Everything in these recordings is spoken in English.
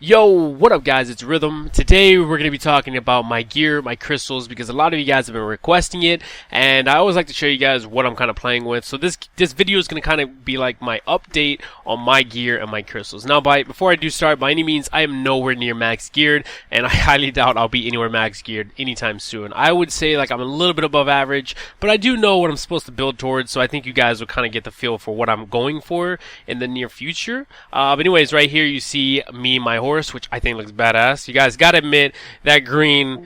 Yo, what up guys, it's Rythmn. Today we're going to be talking about my gear, my crystals, because a lot of you guys have been requesting it, and I always like to show you guys what I'm kind of playing with. So this video is going to kind of be like my update on my gear and my crystals. Now before I start, by any means, I am nowhere near max geared, and I highly doubt I'll be anywhere max geared anytime soon. I would say like I'm a little bit above average, but I do know what I'm supposed to build towards, so I think you guys will kind of get the feel for what I'm going for in the near future. But anyways, right here you see me, my horse, which I think looks badass. You guys gotta admit that green.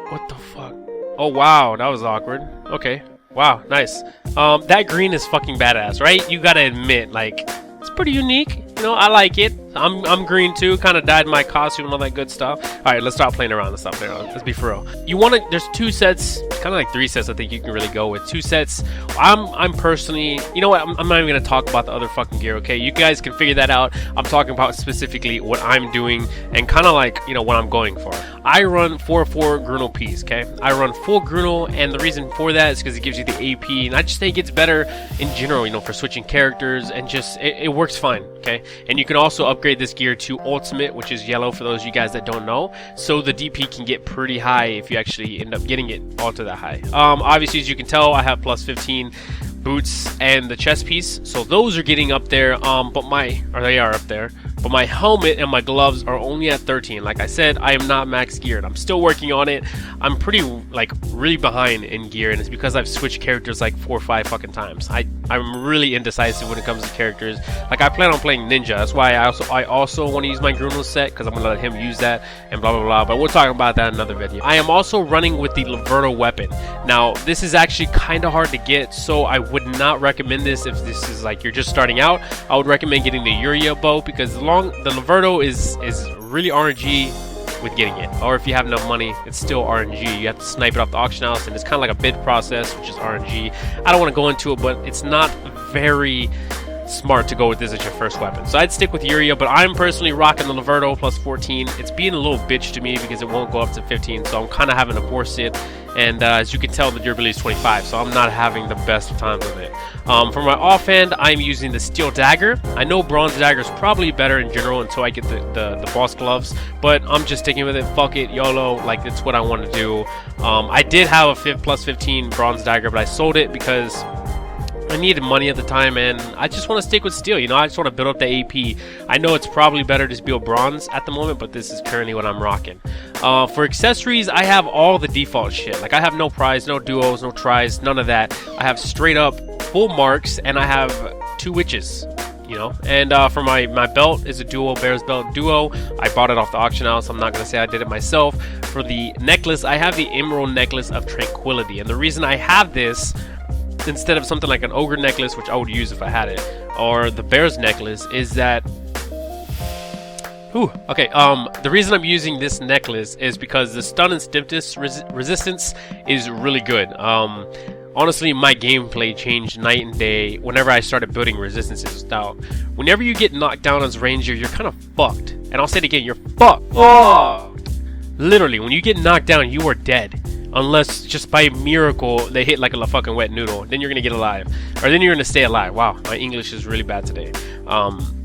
What the fuck? Oh wow, that was awkward. Okay, wow, nice. That green is fucking badass, right? You gotta admit, like, it's pretty unique. You know, I like it. I'm green too. Kind of dyed my costume and all that good stuff. All right, let's stop playing around and stuff. There, let's be for real. You want to? There's two sets, kind of like three sets. I think you can really go with two sets. I'm personally, you know what? I'm not even gonna talk about the other fucking gear. Okay, you guys can figure that out. I'm talking about specifically what I'm doing and kind of like, you know, what I'm going for. I run 4/4 Grunal piece. Okay, I run full Grunal, and the reason for that is because it gives you the AP, and I just think it's better in general. You know, for switching characters and just it works fine. Okay, and you can also upgrade this gear to ultimate, which is yellow for those of you guys that don't know, so the DP can get pretty high if you actually end up getting it all to that high. Obviously, as you can tell, I have plus 15 boots and the chest piece, so those are getting up there, they are up there, but my helmet and my gloves are only at 13. Like I said, I am not max geared. I'm still working on it. I'm pretty, like, really behind in gear, and it's because I've switched characters like 4 or 5 fucking times. I'm really indecisive when it comes to characters. Like, I plan on playing Ninja. That's why I also want to use my Grunal set, because I'm going to let him use that and blah blah blah, but we'll talk about that in another video. I am also running with the Liberto weapon. Now this is actually kind of hard to get, so I would not recommend this if this is like you're just starting out. I would recommend getting the Uriah bow, because the Liberto is really RNG with getting it, or if you have enough money, it's still RNG. You have to snipe it off the auction house, and it's kind of like a bid process, which is RNG. I don't want to go into it, but it's not very smart to go with this as your first weapon, so I'd stick with Uriah. But I'm personally rocking the Liberto plus 14. It's being a little bitch to me because it won't go up to 15, so I'm kind of having to force it, and as you can tell, the durability is 25, so I'm not having the best of times with it. For my offhand, I'm using the steel dagger. I know bronze dagger is probably better in general until I get the boss gloves, but I'm just sticking with it. Fuck it, YOLO, like, it's what I want to do. I did have a plus 15 bronze dagger, but I sold it because I needed money at the time, and I just want to stick with steel. You know, I just want to build up the AP. I know it's probably better to build bronze at the moment, but this is currently what I'm rocking. For accessories, I have all the default shit. Like, I have no prize, no duos, no tries, none of that. I have straight up full marks, and I have 2 witches, you know. And for my belt is a duo, Bear's Belt duo. I bought it off the auction house. I'm not gonna say I did it myself. For the necklace, I have the Emerald Necklace of Tranquility, and the reason I have this instead of something like an ogre necklace, which I would use if I had it, or the bear's necklace, is that the reason I'm using this necklace is because the stun and stiffness resistance is really good. Honestly, my gameplay changed night and day whenever I started building resistances. Now, whenever you get knocked down as ranger, you're kind of fucked, and I'll say it again, you're fucked. Literally, when you get knocked down, you are dead. Unless just by miracle they hit like a fucking wet noodle, then you're gonna get alive, or then you're gonna stay alive. Wow, my English is really bad today.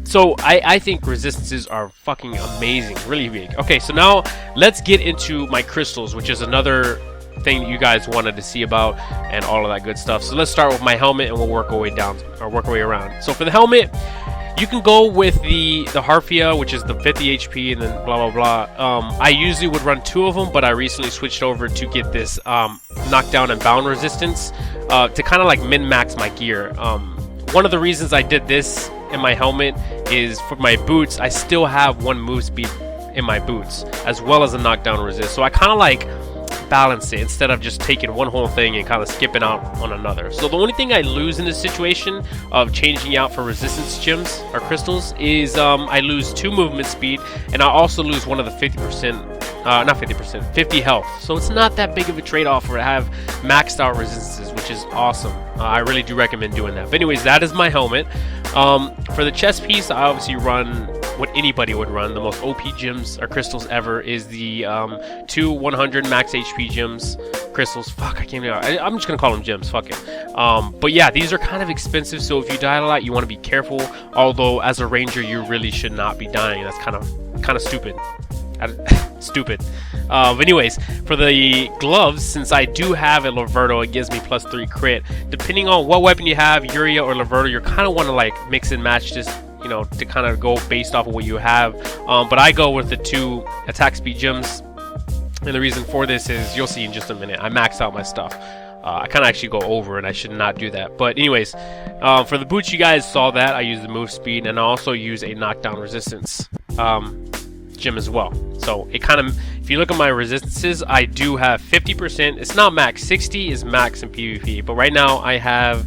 So I think resistances are fucking amazing, really big. Okay, so now let's get into my crystals, which is another thing that you guys wanted to see about and all of that good stuff. So let's start with my helmet, and we'll work our way down, or work our way around. So for the helmet, you can go with the Harfia, which is the 50 HP, and then blah blah blah. I usually would run 2 of them, but I recently switched over to get this knockdown and bound resistance to kind of like min-max my gear. One of the reasons I did this in my helmet is for my boots. I still have 1 move speed in my boots, as well as a knockdown resist, so I kind of like balance it instead of just taking one whole thing and kind of skipping out on another. So the only thing I lose in this situation of changing out for resistance gems or crystals is I lose 2 movement speed, and I also lose one of the 50 health. So it's not that big of a trade-off where I have maxed out resistances, which is awesome. I really do recommend doing that. But anyways, that is my helmet. For the chest piece, I obviously run what anybody would run. The most OP gems or crystals ever is the 2 100 max HP gems. Crystals, fuck, I can't remember. I'm just gonna call them gems, fuck it. But yeah, these are kind of expensive, so if you die a lot, you want to be careful. Although as a ranger, you really should not be dying. That's kind of kind of stupid. Stupid. But anyways, for the gloves, since I do have a Liberto, it gives me +3 crit. Depending on what weapon you have, Uria or Liberto, you kind of want to like mix and match this, you know, to kind of go based off of what you have. But I go with the 2 attack speed gems, and the reason for this is you'll see in just a minute. I max out my stuff. I kind of actually go over, and I should not do that. But anyways, for the boots, you guys saw that I use the move speed, and I also use a knockdown resistance gem as well. So it kind of, if you look at my resistances, I do have 50%. It's not max. 60 is max in PvP, but right now I have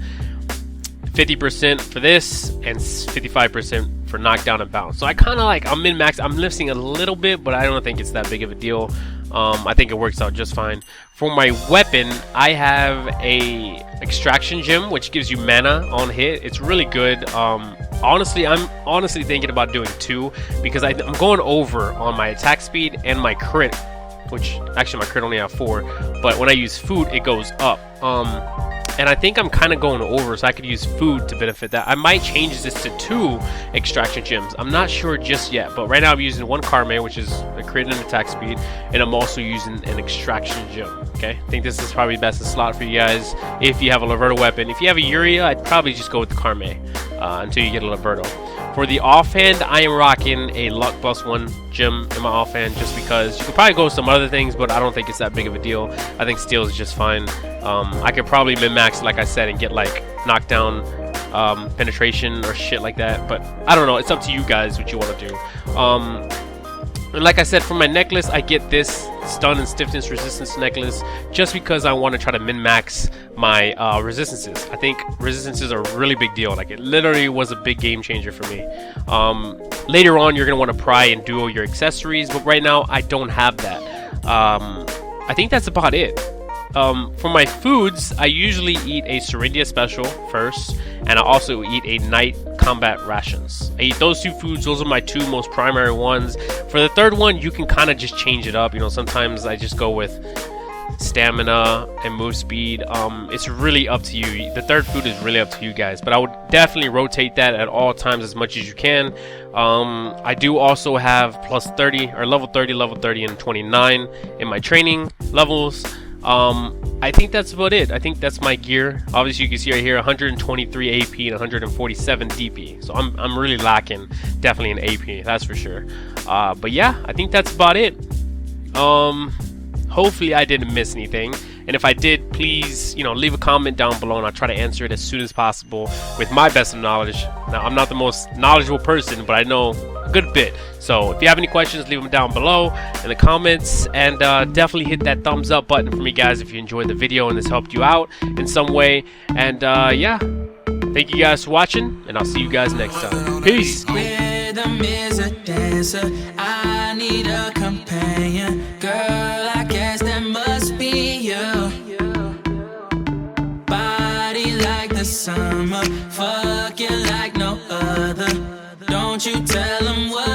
50% for this and 55% for knockdown and bounce. So I kind of like, I'm min max. I'm lifting a little bit, but I don't think it's that big of a deal. I think it works out just fine. For my weapon, I have a extraction gem, which gives you mana on hit. It's really good. Honestly, I'm thinking about doing 2 because I'm going over on my attack speed and my crit, which actually my crit only have 4, but when I use food, it goes up. And I think I'm kind of going over, so I could use food to benefit that. I might change this to 2 extraction gems. I'm not sure just yet, but right now I'm using 1 Karma, which is a crit and attack speed, and I'm also using an extraction gem. Okay, I think this is probably best to slot for you guys if you have a Liberto weapon. If you have a Uria, I'd probably just go with the Karma until you get a Liberto. For the offhand, I am rocking a luck +1 gem in my offhand just because you could probably go with some other things, but I don't think it's that big of a deal. I think steel is just fine. I could probably min-max, like I said, and get like knockdown penetration or shit like that, but I don't know. It's up to you guys what you want to do. And like I said, for my necklace, I get this stun and stiffness resistance necklace just because I want to try to min-max my resistances. I think resistances are a really big deal. Like, it literally was a big game changer for me. Later on, you're going to want to pry and duo your accessories, but right now, I don't have that. I think that's about it. For my foods, I usually eat a Serendia special first, and I also eat a night combat rations. I eat those 2 foods. Those are my 2 most primary ones. For the third one, you can kind of just change it up. You know, sometimes I just go with stamina and move speed. It's really up to you. The third food is really up to you guys, but I would definitely rotate that at all times as much as you can. I do also have +30 or level 30, and 29 in my training levels. I think that's about it. I think that's my gear. Obviously, you can see right here 123 AP and 147 DP. So I'm really lacking definitely in AP, that's for sure. But yeah, I think that's about it. Hopefully I didn't miss anything. And if I did, please, you know, leave a comment down below and I'll try to answer it as soon as possible with my best of knowledge. Now, I'm not the most knowledgeable person, but I know a good bit. So if you have any questions, leave them down below in the comments, and definitely hit that thumbs up button for me, guys, if you enjoyed the video and this helped you out in some way. And yeah, thank you guys for watching, and I'll see you guys next time. Peace. Rhythm is a dancer. I need a companion. Girl, I guess that must be you. Body like the summer, fucking like no other. Don't you tell them what